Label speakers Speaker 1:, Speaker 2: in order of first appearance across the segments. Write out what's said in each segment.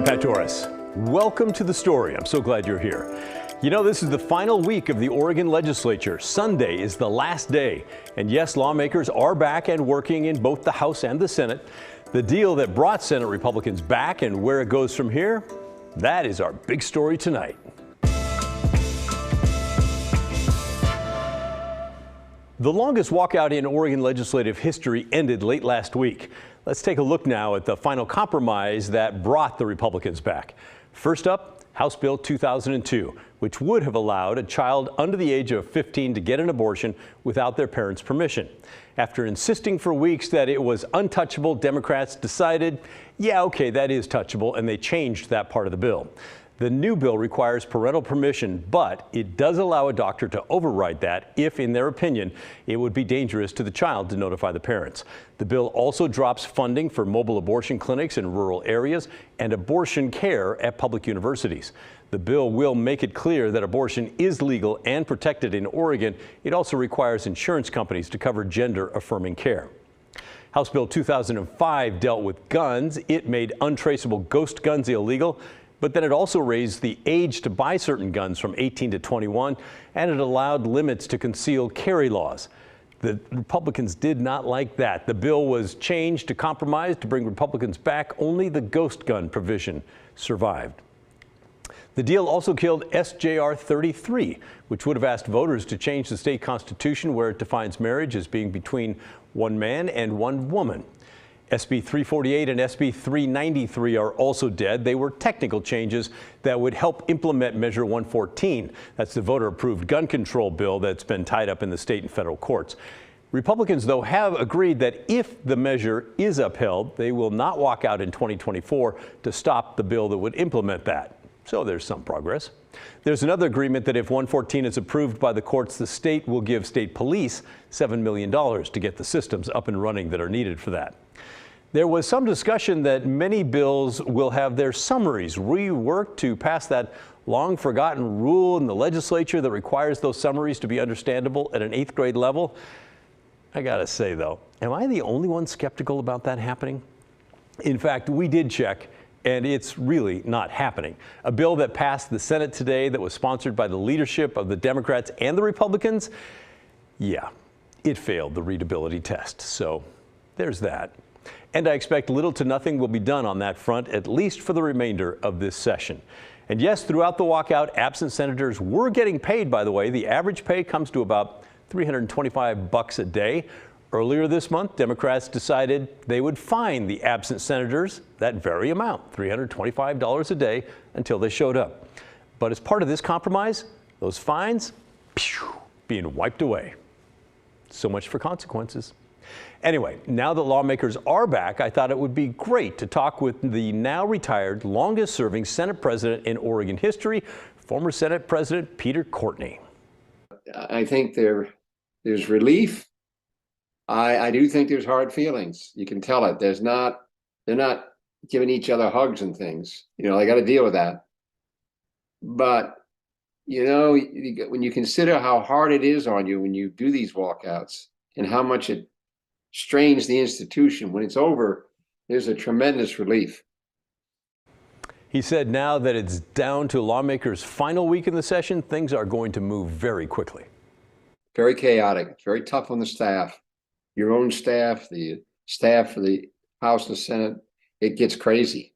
Speaker 1: Pat Torres. Welcome to The Story. I'm so glad you're here. You know, this is the final week of the Oregon legislature. Sunday is the last day. And yes, lawmakers are back and working in both the House and the Senate. The deal that brought Senate Republicans back and where it goes from here, that is our big story tonight. The longest walkout in Oregon legislative history ended late last week. Let's take a look now at the final compromise that brought the Republicans back. First up, House Bill 2002, which would have allowed a child under the age of 15 to get an abortion without their parents' permission. After insisting for weeks that it was untouchable, Democrats decided, yeah, okay, that is touchable, and they changed that part of the bill. The new bill requires parental permission, but it does allow a doctor to override that if, in their opinion, it would be dangerous to the child to notify the parents. The bill also drops funding for mobile abortion clinics in rural areas and abortion care at public universities. The bill will make it clear that abortion is legal and protected in Oregon. It also requires insurance companies to cover gender-affirming care. House Bill 2005 dealt with guns. It made untraceable ghost guns illegal. But then it also raised the age to buy certain guns from 18 to 21, and it allowed limits to concealed carry laws. The Republicans did not like that. The bill was changed to compromise to bring Republicans back. Only the ghost gun provision survived. The deal also killed SJR 33, which would have asked voters to change the state constitution where it defines marriage as being between one man and one woman. SB 348 and SB 393 are also dead. They were technical changes that would help implement Measure 114. That's the voter-approved gun control bill that's been tied up in the state and federal courts. Republicans, though, have agreed that if the measure is upheld, they will not walk out in 2024 to stop the bill that would implement that. So there's some progress. There's another agreement that if 114 is approved by the courts, the state will give state police $7 million to get the systems up and running that are needed for that. There was some discussion that many bills will have their summaries reworked to pass that long-forgotten rule in the legislature that requires those summaries to be understandable at an 8th grade level. I gotta say, though, am I the only one skeptical about that happening? In fact, we did check, and it's really not happening. A bill that passed the Senate today that was sponsored by the leadership of the Democrats and the Republicans, yeah, it failed the readability test. So there's that. And I expect little to nothing will be done on that front, at least for the remainder of this session. And yes, throughout the walkout, absent senators were getting paid, by the way. The average pay comes to about $325 a day. Earlier this month, Democrats decided they would fine the absent senators that very amount, $325 a day, until they showed up. But as part of this compromise, those fines, being wiped away. So much for consequences. Anyway, now that lawmakers are back, I thought it would be great to talk with the now retired, longest serving Senate president in Oregon history, former Senate President Peter Courtney.
Speaker 2: I think there's relief. I do think there's hard feelings. You can tell it. They're not giving each other hugs and things. You know, they got to deal with that. But, you know, when you consider how hard it is on you when you do these walkouts and how much it strains the institution, when it's over, there's a tremendous relief.
Speaker 1: He said now that it's down to lawmakers' final week in the session, things are going to move very quickly.
Speaker 2: Very chaotic, very tough on the staff. Your own staff, the staff for the House and Senate, it gets crazy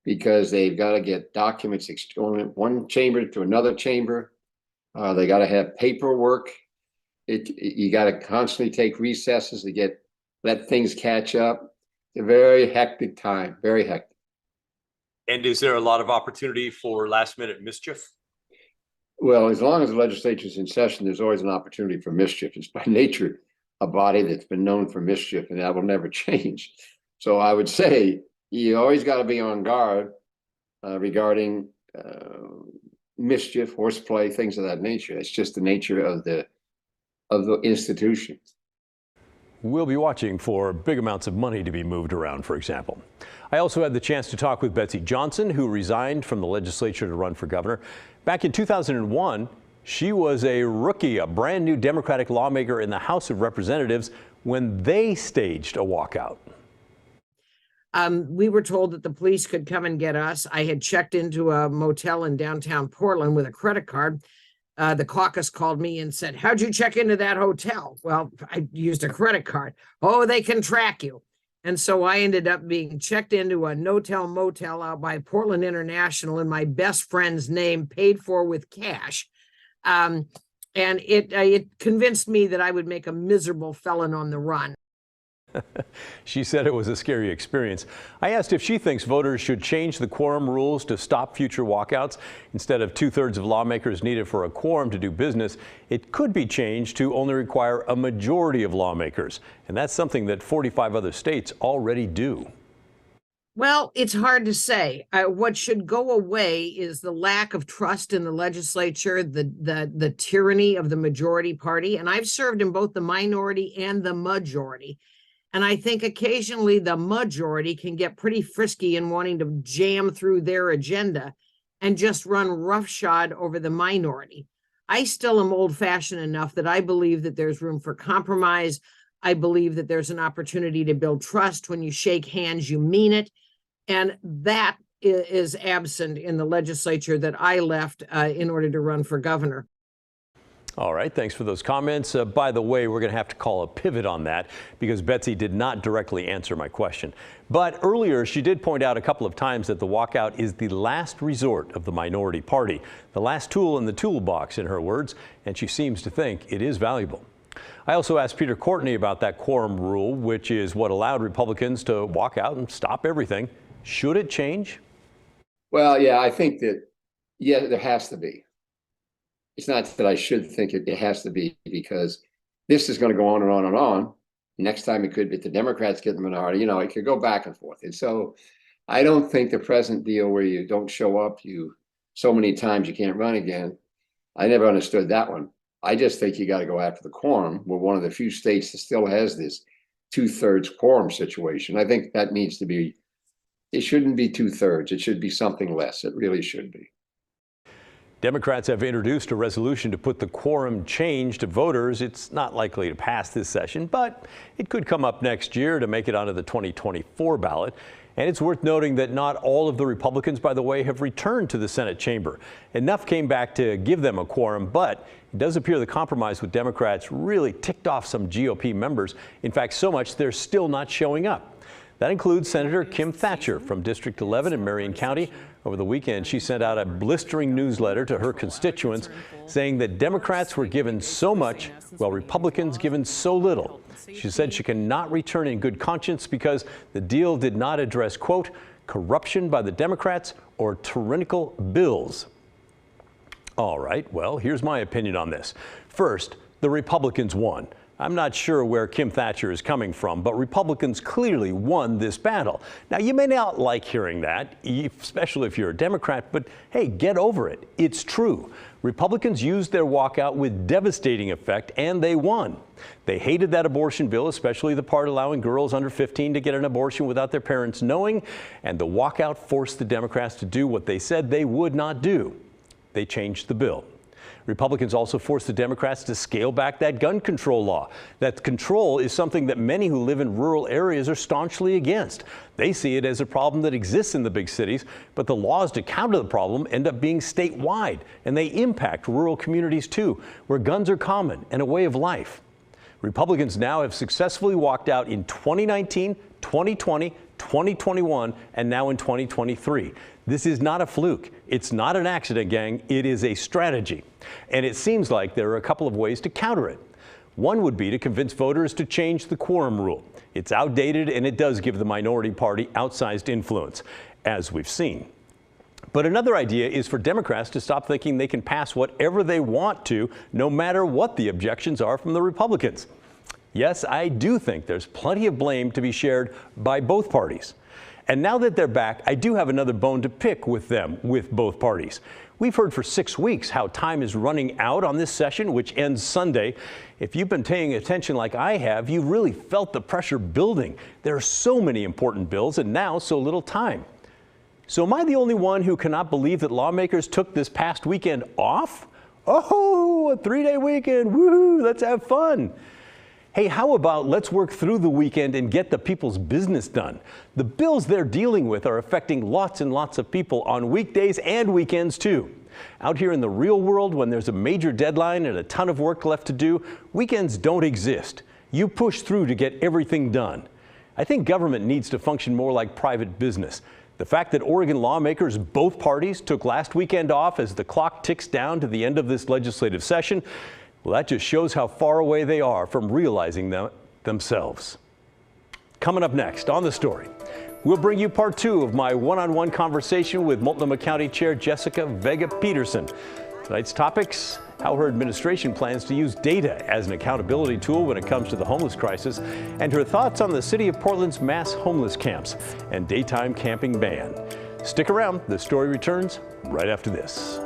Speaker 2: because they've got to get documents going one chamber to another chamber. They got to have paperwork. You got to constantly take recesses to let things catch up. It's a very hectic time, very hectic.
Speaker 3: And is there a lot of opportunity for last minute mischief?
Speaker 2: Well, as long as the legislature is in session, there's always an opportunity for mischief. It's by nature a body that's been known for mischief, and that will never change. So I would say you always got to be on guard regarding mischief, horseplay, things of that nature. It's just the nature of the institution.
Speaker 1: We'll be watching for big amounts of money to be moved around, for example. I also had the chance to talk with Betsy Johnson, who resigned from the legislature to run for governor. Back in 2001, she was a rookie, a brand new Democratic lawmaker in the House of Representatives when they staged a walkout.
Speaker 4: We were told that the police could come and get us. I had checked into a motel in downtown Portland with a credit card. The caucus called me and said, "How'd you check into that hotel?" Well, I used a credit card. "Oh, they can track you." And so I ended up being checked into a no-tell motel out by Portland International in my best friend's name, paid for with cash. And it convinced me that I would make a miserable felon on the run.
Speaker 1: She said it was a scary experience. I asked if she thinks voters should change the quorum rules to stop future walkouts. Instead of 2/3 of lawmakers needed for a quorum to do business, it could be changed to only require a majority of lawmakers. And that's something that 45 other states already do.
Speaker 4: Well, it's hard to say. What should go away is the lack of trust in the legislature, the tyranny of the majority party. And I've served in both the minority and the majority. And I think occasionally the majority can get pretty frisky in wanting to jam through their agenda and just run roughshod over the minority. I still am old-fashioned enough that I believe that there's room for compromise. I believe that there's an opportunity to build trust. When you shake hands, you mean it. And that is absent in the legislature that I left in order to run for governor.
Speaker 1: All right, thanks for those comments. By the way, we're going to have to call a pivot on that because Betsy did not directly answer my question. But earlier, she did point out a couple of times that the walkout is the last resort of the minority party, the last tool in the toolbox, in her words, and she seems to think it is valuable. I also asked Peter Courtney about that quorum rule, which is what allowed Republicans to walk out and stop everything. Should it change?
Speaker 2: Well, yeah, I think that, yeah, there has to be. It's not that I should think it has to be, because this is going to go on and on and on. Next time it could be the Democrats get the minority, it could go back and forth. And so I don't think the present deal where you don't show up, so many times you can't run again. I never understood that one. I just think you got to go after the quorum. We're one of the few states that still has this 2/3 quorum situation. I think that needs to be, it shouldn't be 2/3. It should be something less. It really should be.
Speaker 1: Democrats have introduced a resolution to put the quorum change to voters. It's not likely to pass this session, but it could come up next year to make it onto the 2024 ballot. And it's worth noting that not all of the Republicans, by the way, have returned to the Senate chamber. Enough came back to give them a quorum, but it does appear the compromise with Democrats really ticked off some GOP members. In fact, so much they're still not showing up. That includes Senator Kim Thatcher from District 11 in Marion County. Over the weekend, she sent out a blistering newsletter to her constituents saying that Democrats were given so much while Republicans given so little. She said she cannot return in good conscience because the deal did not address, quote, corruption by the Democrats or tyrannical bills. All right, well, here's my opinion on this. First, the Republicans won. I'm not sure where Kim Thatcher is coming from, but Republicans clearly won this battle. Now, you may not like hearing that, especially if you're a Democrat, but hey, get over it. It's true. Republicans used their walkout with devastating effect, and they won. They hated that abortion bill, especially the part allowing girls under 15 to get an abortion without their parents knowing, and the walkout forced the Democrats to do what they said they would not do. They changed the bill. Republicans also forced the Democrats to scale back that gun control law. That control is something that many who live in rural areas are staunchly against. They see it as a problem that exists in the big cities, but the laws to counter the problem end up being statewide, and they impact rural communities too, where guns are common and a way of life. Republicans now have successfully walked out in 2019, 2020, 2021, and now in 2023. This is not a fluke. It's not an accident, gang. It is a strategy. And it seems like there are a couple of ways to counter it. One would be to convince voters to change the quorum rule. It's outdated, and it does give the minority party outsized influence, as we've seen. But another idea is for Democrats to stop thinking they can pass whatever they want to, no matter what the objections are from the Republicans. Yes, I do think there's plenty of blame to be shared by both parties. And now that they're back, I do have another bone to pick with them, with both parties. We've heard for 6 weeks how time is running out on this session, which ends Sunday. If you've been paying attention like I have, you really felt the pressure building. There are so many important bills and now so little time. So am I the only one who cannot believe that lawmakers took this past weekend off? Oh, a 3-day weekend, woohoo, let's have fun. Hey, how about let's work through the weekend and get the people's business done? The bills they're dealing with are affecting lots and lots of people on weekdays and weekends too. Out here in the real world, when there's a major deadline and a ton of work left to do, weekends don't exist. You push through to get everything done. I think government needs to function more like private business. The fact that Oregon lawmakers, both parties, took last weekend off as the clock ticks down to the end of this legislative session, well, that just shows how far away they are from realizing themselves. Coming up next on The Story, we'll bring you part 2 of my one-on-one conversation with Multnomah County Chair Jessica Vega Peterson. Tonight's topics: how her administration plans to use data as an accountability tool when it comes to the homeless crisis, and her thoughts on the city of Portland's mass homeless camps and daytime camping ban. Stick around. The Story returns right after this.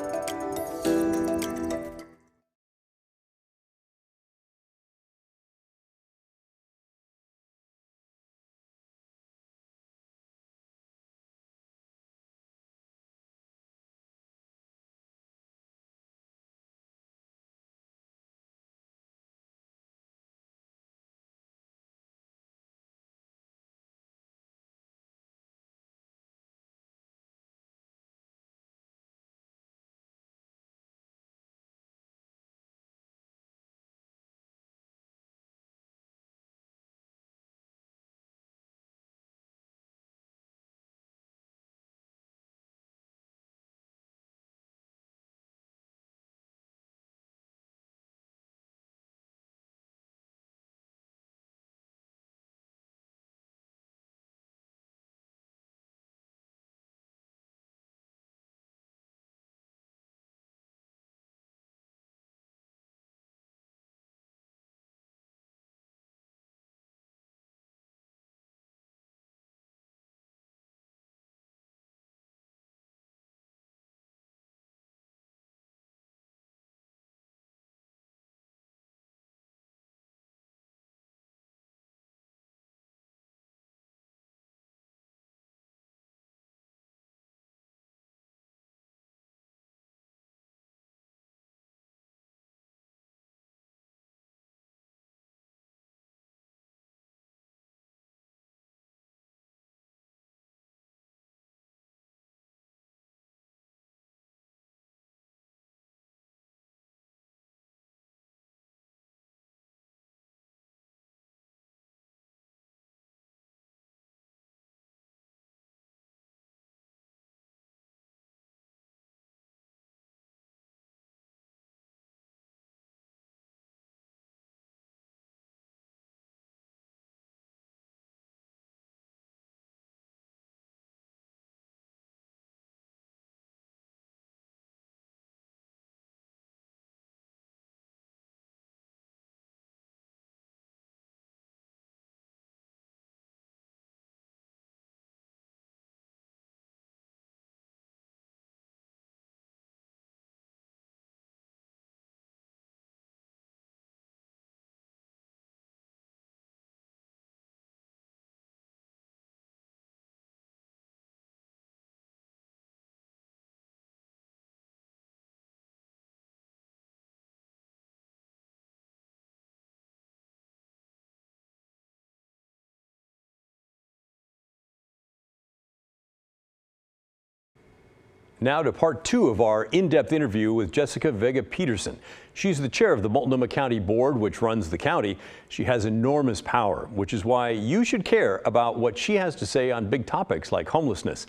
Speaker 1: Now to part 2 of our in-depth interview with Jessica Vega Peterson. She's the chair of the Multnomah County Board, which runs the county. She has enormous power, which is why you should care about what she has to say on big topics like homelessness.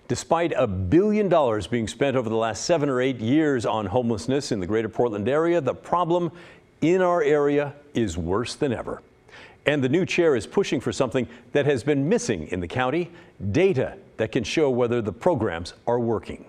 Speaker 1: Despite $1 billion being spent over the last 7 or 8 years on homelessness in the greater Portland area, the problem in our area is worse than ever. And the new chair is pushing for something that has been missing in the county: data that can show whether the programs are working.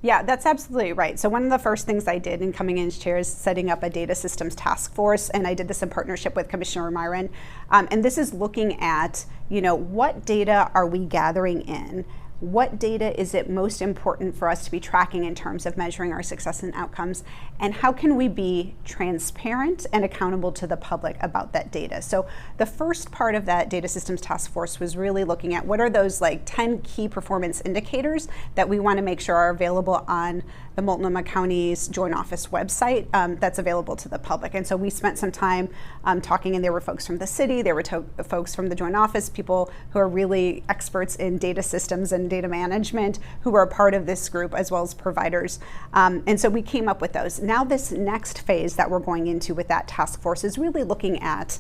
Speaker 5: Yeah, that's absolutely right. So one of the first things I did in coming in as chair is setting up a data systems task force, and I did this in partnership with Commissioner Myron. And this is looking at, what data are we gathering in what data is it most important for us to be tracking in terms of measuring our success and outcomes, and how can we be transparent and accountable to the public about that data. So the first part of that data systems task force was really looking at what are those like 10 key performance indicators that we want to make sure are available on the Multnomah County's Joint Office website that's available to the public. And so we spent some time talking, and there were folks from the city, there were folks from the Joint Office, people who are really experts in data systems and data management who are a part of this group, as well as providers. And so we came up with those. Now this next phase that we're going into with that task force is really looking at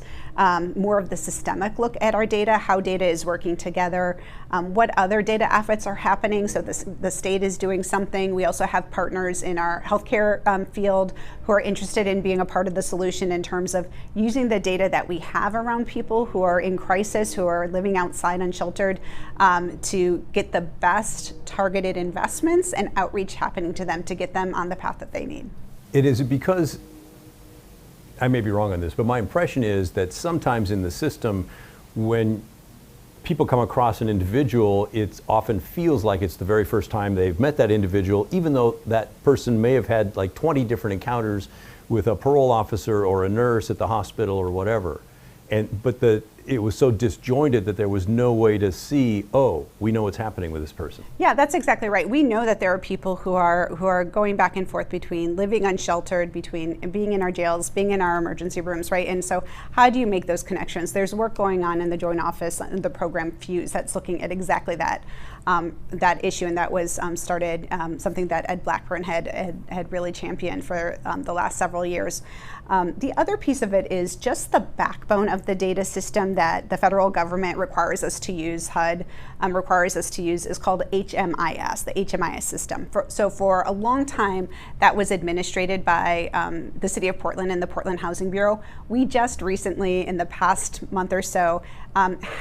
Speaker 5: more of the systemic look at our data, how data is working together, what other data efforts are happening. So the state is doing something. We also have partners in our healthcare field who are interested in being a part of the solution in terms of using the data that we have around people who are in crisis, who are living outside unsheltered, to get the best targeted investments and outreach happening to them to get them on the path that they need.
Speaker 1: It is because, I may be wrong on this, but my impression is that sometimes in the system, when people come across an individual, it often feels like it's the very first time they've met that individual, even though that person may have had like 20 different encounters with a parole officer or a nurse at the hospital or whatever. But it was so disjointed that there was no way to see, oh, we know what's happening with this person.
Speaker 5: Yeah, that's exactly right. We know that there are people who are going back and forth between living unsheltered, between being in our jails, being in our emergency rooms, right? And so how do you make those connections? There's work going on in the Joint Office, the program Fuse, that's looking at exactly that issue, and that was started, something that Ed Blackburn had really championed for the last several years. The other piece of it is just the backbone of the data system that the federal government requires us to use, HUD requires us to use, is called HMIS, the HMIS system. So for a long time, that was administrated by the City of Portland and the Portland Housing Bureau. We just recently, in the past month or so,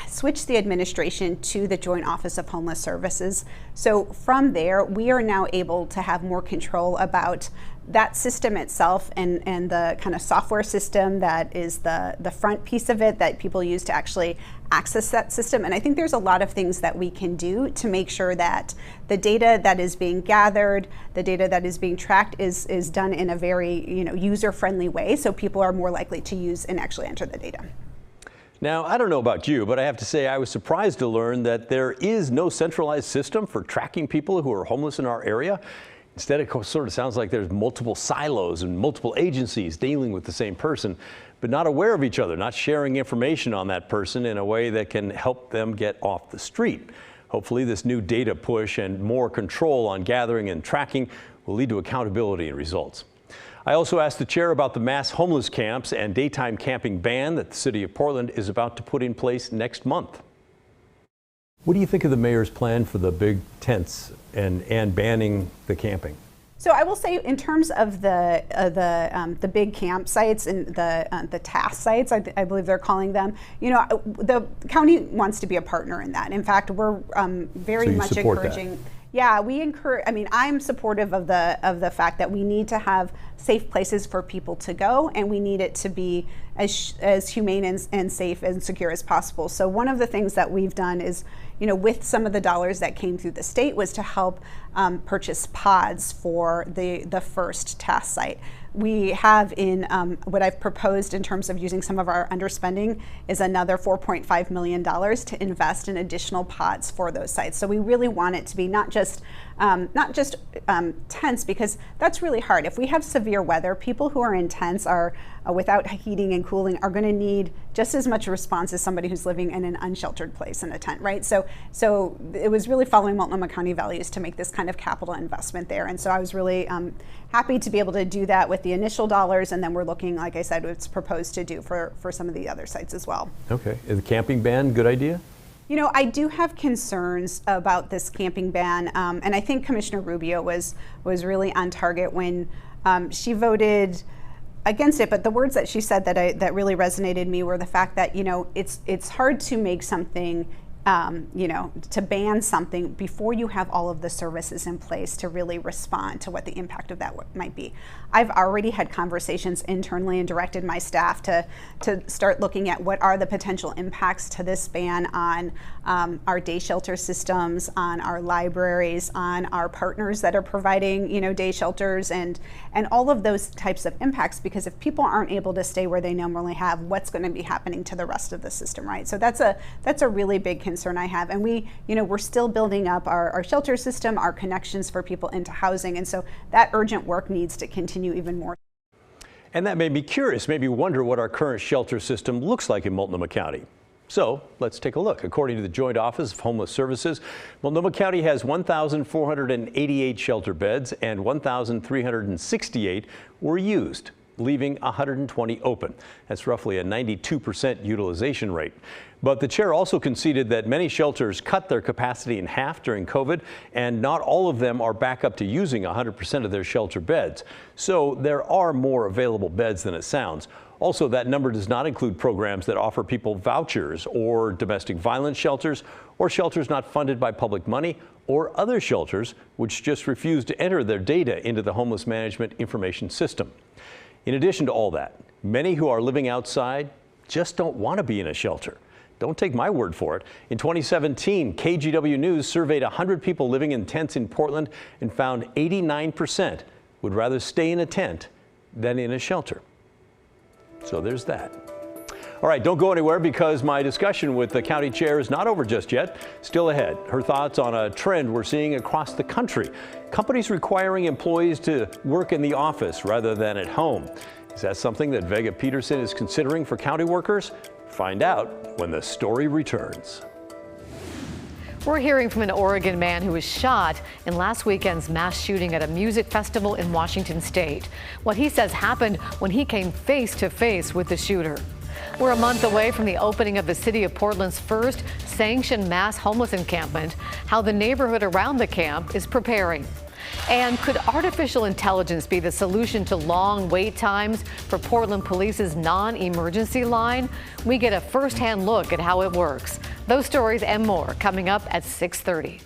Speaker 5: switched the administration to the Joint Office of Homeless Services. So from there, we are now able to have more control about that system itself and the kind of software system that is the front piece of it that people use to actually access that system. And I think there's a lot of things that we can do to make sure that the data that is being gathered, the data that is being tracked is done in a very user-friendly way, so people are more likely to use and actually enter the data.
Speaker 1: Now, I don't know about you, but I have to say I was surprised to learn that there is no centralized system for tracking people who are homeless in our area. Instead, it sort of sounds like there's multiple silos and multiple agencies dealing with the same person, but not aware of each other, not sharing information on that person in a way that can help them get off the street. Hopefully, this new data push and more control on gathering and tracking will lead to accountability and results. I also asked the chair about the mass homeless camps and daytime camping ban that the City of Portland is about to put in place next month. What do you think of the mayor's plan for the big tents and banning the camping?
Speaker 5: So I will say, in terms of the big campsites and the task sites, I believe they're calling them. The county wants to be a partner in that. In fact, we're very much encouraging. That. Yeah, we encourage. I mean, I'm supportive of the fact that we need to have safe places for people to go, and we need it to be as humane and safe and secure as possible. So one of the things that we've done is, with some of the dollars that came through the state, was to help purchase pods for the first task site. We have in what I've proposed in terms of using some of our underspending is another $4.5 million to invest in additional pods for those sites. So we really want it to be not just tents, because that's really hard. If we have severe weather, people who are in tents are without heating and cooling are going to need just as much response as somebody who's living in an unsheltered place in a tent, right? So it was really following Multnomah County values to make this kind of capital investment there. And so I was really happy to be able to do that with the initial dollars, and then we're looking, like I said, it's proposed to do for some of the other sites as well. Okay,
Speaker 1: is the camping ban a good idea?
Speaker 5: I do have concerns about this camping ban, and I think Commissioner Rubio was really on target when she voted against it. But the words that she said that really resonated me were the fact that it's hard to make something you know, to ban something before you have all of the services in place to really respond to what the impact of that might be. I've already had conversations internally and directed my staff to start looking at what are the potential impacts to this ban on our day shelter systems, on our libraries, on our partners that are providing, you know, day shelters, and all of those types of impacts, because if people aren't able to stay where they normally have, what's going to be happening to the rest of the system, right? So that's a really big concern I have. And we're still building up our shelter system, our connections for people into housing. And so that urgent work needs to continue even more.
Speaker 1: And that made me curious, made me wonder what our current shelter system looks like in Multnomah County. So let's take a look. According to the Joint Office of Homeless Services, Multnomah County has 1,488 shelter beds and 1,368 were used, leaving 120 open. That's roughly a 92% utilization rate. But the chair also conceded that many shelters cut their capacity in half during COVID, and not all of them are back up to using 100% of their shelter beds. So there are more available beds than it sounds. Also, that number does not include programs that offer people vouchers, or domestic violence shelters, or shelters not funded by public money, or other shelters which just refuse to enter their data into the homeless management information system. In addition to all that, many who are living outside just don't want to be in a shelter. Don't take my word for it. In 2017, KGW News surveyed 100 people living in tents in Portland and found 89% would rather stay in a tent than in a shelter. So there's that. All right, don't go anywhere, because my discussion with the county chair is not over just yet. Still ahead, her thoughts on a trend we're seeing across the country. Companies requiring employees to work in the office rather than at home. Is that something that Vega Peterson is considering for county workers? Find out when the story returns.
Speaker 6: We're hearing from an Oregon man who was shot in last weekend's mass shooting at a music festival in Washington state. What he says happened when he came face to face with the shooter. We're a month away from the opening of the city of Portland's first sanctioned mass homeless encampment, how the neighborhood around the camp is preparing. And could artificial intelligence be the solution to long wait times for Portland Police's non-emergency line? We get a first-hand look at how it works. Those stories and more coming up at 6:30.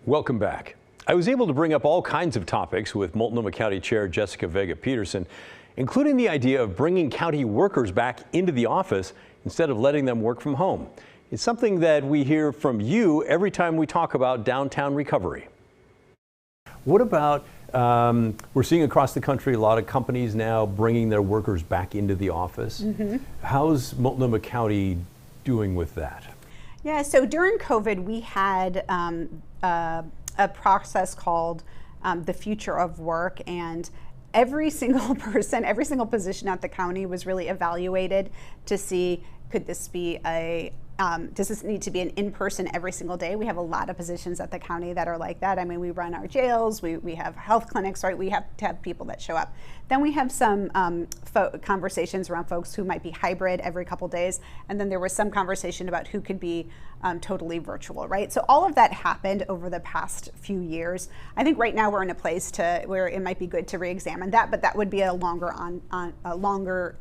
Speaker 1: Welcome back. I was able to bring up all kinds of topics with Multnomah County Chair Jessica Vega Peterson, including the idea of bringing county workers back into the office instead of letting them work from home. It's something that we hear from you every time we talk about downtown recovery. What about, we're seeing across the country a lot of companies now bringing their workers back into the office. How's Multnomah County doing with that?
Speaker 5: Yeah, so during COVID, we had a process called the Future of Work, and every single person, every single position at the county was really evaluated to see, could this be does this need to be an in-person every single day? We have a lot of positions at the county that are like that. I mean, we run our jails, we have health clinics, right? We have to have people that show up. Then we have some conversations around folks who might be hybrid every couple days. And then there was some conversation about who could be totally virtual, right? So all of that happened over the past few years. I think right now we're in a place where it might be good to re-examine that, but that would be a longer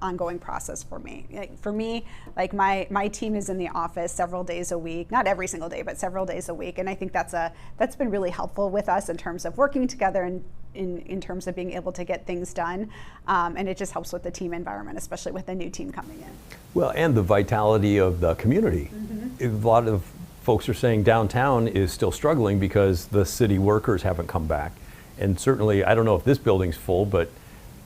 Speaker 5: ongoing process for me. For me, like my team is in the office several days a week, not every single day, but several days a week. And I think that's been really helpful with us in terms of working together and in terms of being able to get things done. And it just helps with the team environment, especially with the new team coming in.
Speaker 1: Well, and the vitality of the community. A lot of folks are saying downtown is still struggling because the city workers haven't come back. And certainly, I don't know if this building's full, but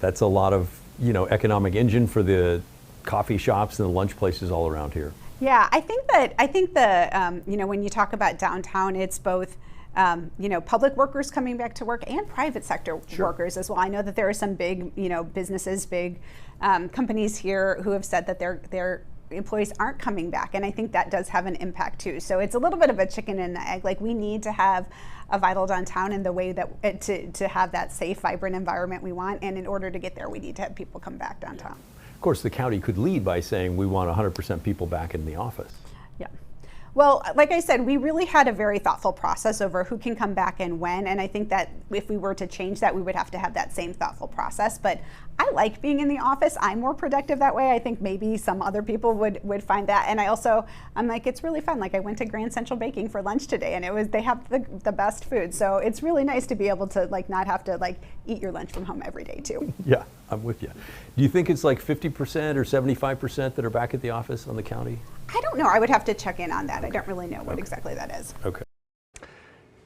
Speaker 1: that's a lot of, economic engine for the coffee shops and the lunch places all around here.
Speaker 5: Yeah, I think the when you talk about downtown, it's both public workers coming back to work and private sector workers as well. I know that there are some big businesses, big companies here who have said that their employees aren't coming back, and I think that does have an impact too. So it's a little bit of a chicken and the egg. Like, we need to have a vital downtown in the way that to have that safe, vibrant environment we want, and in order to get there, we need to have people come back downtown.
Speaker 1: Of course, the county could lead by saying we want 100% people back in the office.
Speaker 5: Yeah. Well, like I said, we really had a very thoughtful process over who can come back and when, and I think that if we were to change that, we would have to have that same thoughtful process. But I like being in the office. I'm more productive that way. I think maybe some other people would find that. And I'm like, it's really fun. Like, I went to Grand Central Baking for lunch today, and they have the best food. So it's really nice to be able to not have to eat your lunch from home every day too.
Speaker 1: Yeah, I'm with you. Do you think it's like 50% or 75% that are back at the office on the county?
Speaker 5: I don't know. I would have to check in on that. I don't really know what exactly that is.
Speaker 1: Okay.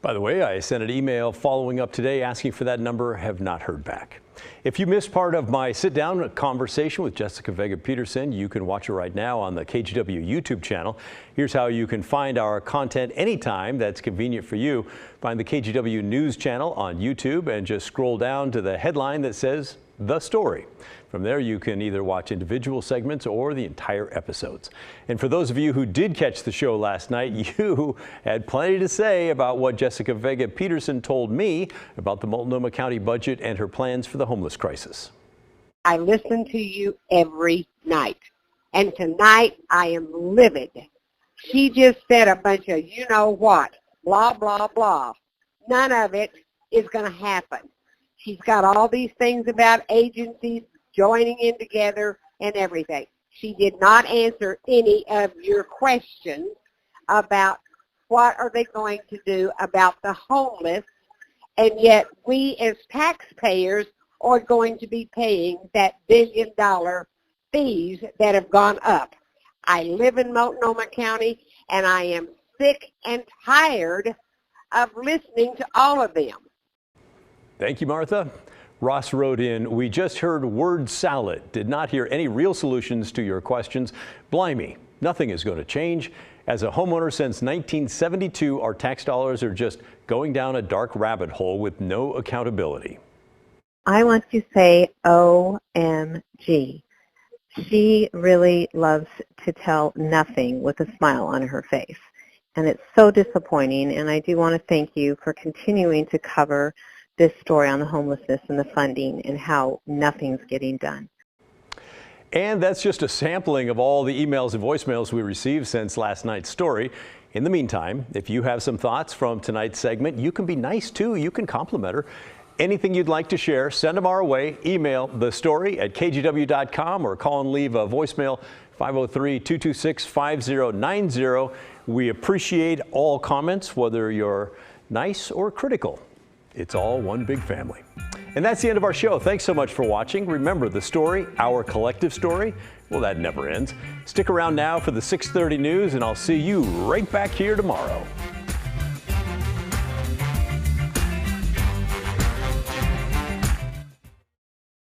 Speaker 1: By the way, I sent an email following up today asking for that number. Have not heard back. If you missed part of my sit-down conversation with Jessica Vega Peterson, you can watch it right now on the KGW YouTube channel. Here's how you can find our content anytime that's convenient for you. Find the KGW News channel on YouTube and just scroll down to the headline that says The Story. From there, you can either watch individual segments or the entire episodes. And for those of you who did catch the show last night, you had plenty to say about what Jessica Vega Peterson told me about the Multnomah County budget and her plans for the homeless crisis.
Speaker 7: I listen to you every night, and tonight I am livid. She just said a bunch of you-know-what, blah, blah, blah. None of it is going to happen. She's got all these things about agencies joining in together and everything. She did not answer any of your questions about what are they going to do about the homeless, and yet we as taxpayers are going to be paying that billion-dollar fees that have gone up. I live in Multnomah County, and I am sick and tired of listening to all of them.
Speaker 1: Thank you, Martha. Ross wrote in, we just heard word salad, did not hear any real solutions to your questions. Blimey, nothing is going to change. As a homeowner since 1972, our tax dollars are just going down a dark rabbit hole with no accountability.
Speaker 8: I want to say OMG. She really loves to tell nothing with a smile on her face. And it's so disappointing, and I do want to thank you for continuing to cover this story on the homelessness and the funding and how nothing's getting done.
Speaker 1: And that's just a sampling of all the emails and voicemails we received since last night's story. In the meantime, if you have some thoughts from tonight's segment, you can be nice too. You can compliment her. Anything you'd like to share, send them our way. Email thestory@kgw.com or call and leave a voicemail 503-226-5090. We appreciate all comments, whether you're nice or critical. It's all one big family. And that's the end of our show. Thanks so much for watching. Remember, the story, our collective story, well, that never ends. Stick around now for the 6:30 news, and I'll see you right back here tomorrow.